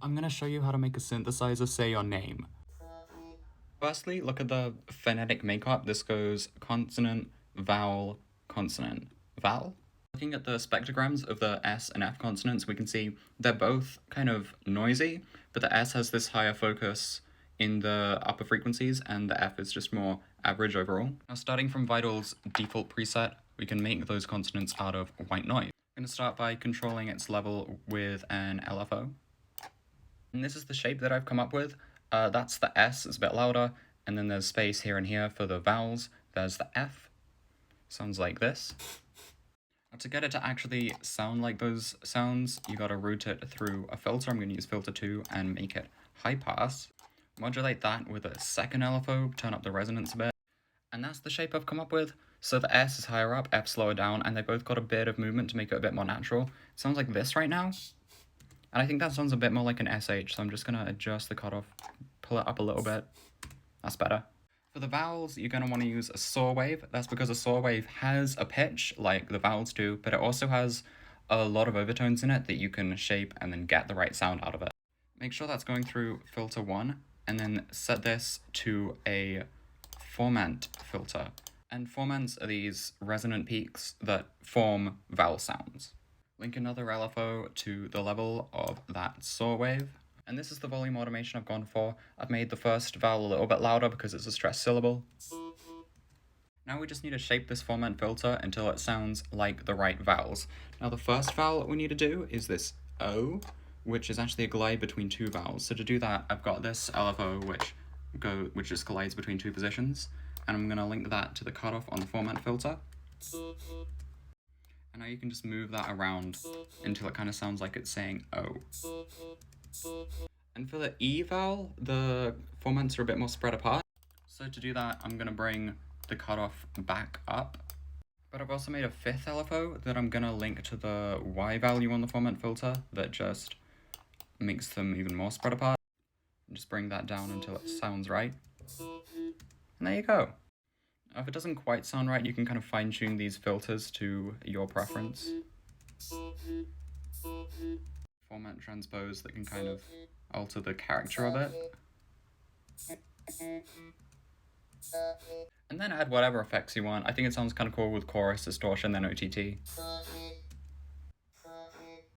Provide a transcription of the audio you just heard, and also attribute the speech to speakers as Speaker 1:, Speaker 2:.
Speaker 1: I'm gonna show you how to make a synthesizer say your name. Firstly, look at the phonetic makeup. This goes consonant, vowel, consonant, vowel. Looking at the spectrograms of the S and F consonants, we can see they're both kind of noisy, but the S has this higher focus in the upper frequencies, and the F is just more average overall. Now, starting from Vital's default preset, we can make those consonants out of white noise. I'm going to start by controlling its level with an LFO. And this is the shape that I've come up with. That's the S, it's a bit louder, and then there's space here and here for the vowels. There's the F. Sounds like this. Now, to get it to actually sound like those sounds, you gotta route it through a filter. I'm gonna use filter 2 and make it high pass. Modulate that with a second LFO, turn up the resonance a bit. And that's the shape I've come up with. So the S is higher up, F slower down, and they both got a bit of movement to make it a bit more natural. It sounds like this right now. And I think that sounds a bit more like an SH, so I'm just gonna adjust the cutoff, pull it up a little bit. That's better. For the vowels, you're gonna wanna use a saw wave. That's because a saw wave has a pitch, like the vowels do, but it also has a lot of overtones in it that you can shape and then get the right sound out of it. Make sure that's going through filter 1, and then set this to a formant filter. And formants are these resonant peaks that form vowel sounds. Link another LFO to the level of that saw wave. And this is the volume automation I've gone for. I've made the first vowel a little bit louder because it's a stressed syllable. Now we just need to shape this formant filter until it sounds like the right vowels. Now the first vowel we need to do is this O, which is actually a glide between two vowels. So to do that, I've got this LFO which just glides between two positions, and I'm gonna link that to the cutoff on the formant filter. And now you can just move that around until it kind of sounds like it's saying O. And for the E vowel, the formants are a bit more spread apart. So to do that, I'm gonna bring the cutoff back up. But I've also made a fifth LFO that I'm gonna link to the Y value on the formant filter that just makes them even more spread apart. Just bring that down until it sounds right. And there you go. If it doesn't quite sound right, you can kind of fine-tune these filters to your preference. Format transpose that can kind of alter the character of it. And then add whatever effects you want. I think it sounds kind of cool with chorus, distortion, then OTT.